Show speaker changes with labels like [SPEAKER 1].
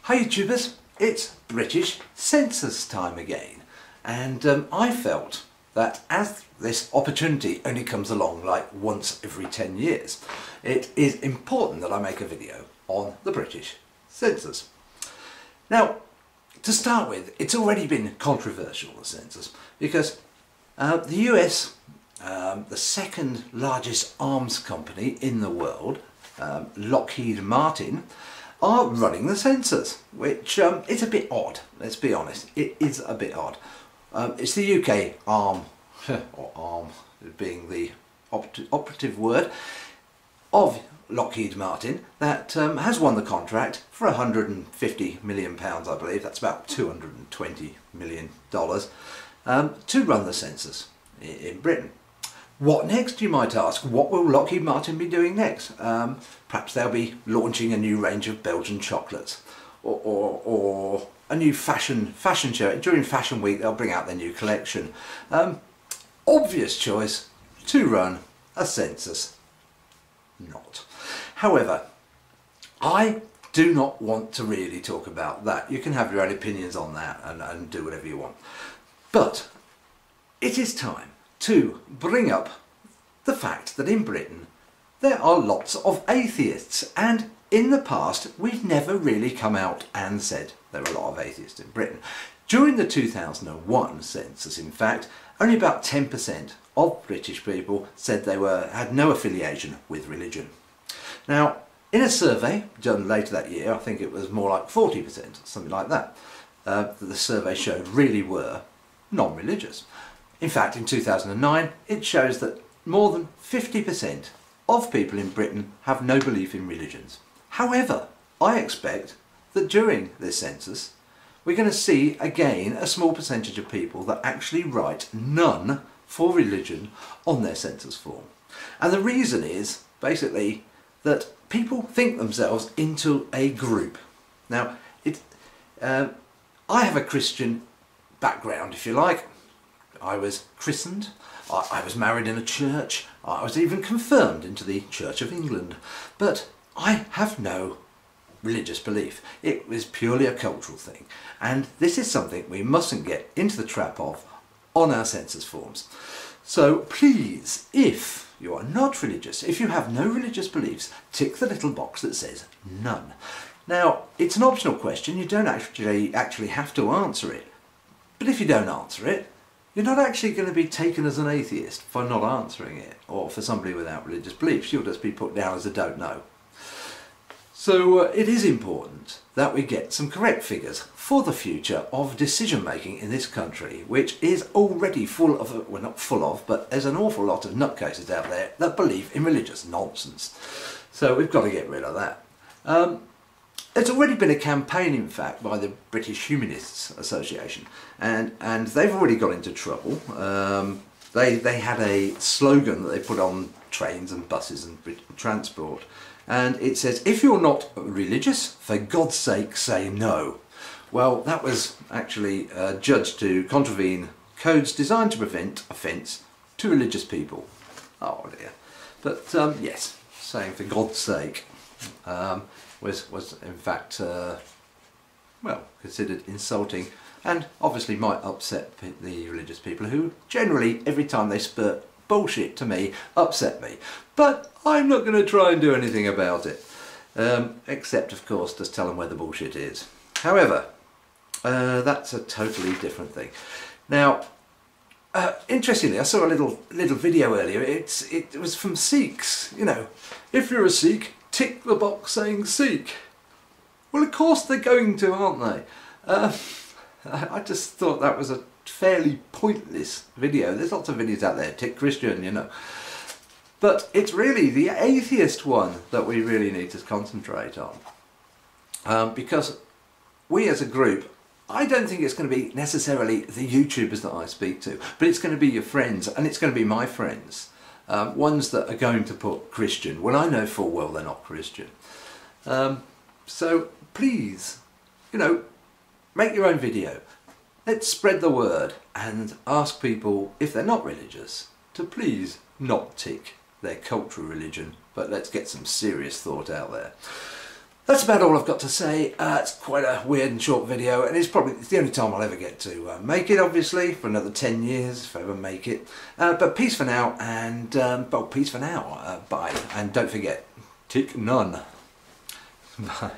[SPEAKER 1] Hi YouTubers, it's British census time again, and I felt that as this opportunity only comes along like once every 10 years, it is important that I make a video on the British census. Now, to start with, it's already been controversial, the census, because the US, the second largest arms company in the world, Lockheed Martin, are running the census, which is a bit odd, let's be honest. It is a bit odd. It's the UK arm, or arm being the operative word, of Lockheed Martin that has won the contract for £150 million, I believe, that's about $220 million, to run the census in Britain. What next, you might ask? What will Lockheed Martin be doing next? Perhaps they'll be launching a new range of Belgian chocolates, or a new fashion show. During Fashion Week they'll bring out their new collection. Obvious choice to run a census. Not. However, I do not want to really talk about that. You can have your own opinions on that and do whatever you want. But it is time to bring up the fact that in Britain there are lots of atheists, and in the past we've never really come out and said there are a lot of atheists in Britain. During the 2001 census, in fact, only about 10% of British people said they had no affiliation with religion. Now, in a survey done later that year, I think it was more like 40%, something like that, the survey showed really were non-religious. In fact, in 2009, it shows that more than 50% of people in Britain have no belief in religions. However, I expect that during this census, we're going to see again a small percentage of people that actually write none for religion on their census form. And the reason is basically that people think themselves into a group. Now, I have a Christian background, if you like. I was christened, I was married in a church, I was even confirmed into the Church of England, but I have no religious belief. It was purely a cultural thing, and this is something we mustn't get into the trap of on our census forms. So please, if you are not religious, if you have no religious beliefs, tick the little box that says none. Now, it's an optional question, you don't actually have to answer it, but if you don't answer it, you're not actually going to be taken as an atheist for not answering it, or for somebody without religious beliefs. You'll just be put down as a don't know. So it is important that we get some correct figures for the future of decision making in this country, which is already full of, well, not full of, but there's an awful lot of nutcases out there that believe in religious nonsense. So we've got to get rid of that. There's already been a campaign, in fact, by the British Humanists Association, and they've already got into trouble. They had a slogan that they put on trains and buses and transport, and it says, "If you're not religious, for God's sake say no." Well, that was actually judged to contravene codes designed to prevent offence to religious people. Oh dear. But yes, saying for God's sake was in fact well, considered insulting, and obviously might upset the religious people, who generally, every time they spurt bullshit to me, upset me. But I'm not going to try and do anything about it, except of course just tell them where the bullshit is. However, that's a totally different thing. Now, interestingly, I saw a little video earlier. It was from Sikhs. You know, if you're a Sikh, tick the box saying Sikh. Well, of course they're going to, aren't they? I just thought that was a fairly pointless video. There's lots of videos out there, tick Christian, you know. But it's really the atheist one that we really need to concentrate on. Because we as a group, I don't think it's going to be necessarily the YouTubers that I speak to, but it's going to be your friends, and it's going to be my friends. Ones that are going to put Christian when I know full well they're not Christian. So please, you know, make your own video. Let's spread the word and ask people, if they're not religious, to please not tick their cultural religion, but let's get some serious thought out there. That's about all I've got to say. It's quite a weird and short video, and it's the only time I'll ever get to make it, obviously, for another 10 years, if I ever make it. But peace for now, and, well, peace for now. Bye. And don't forget, take none. Bye.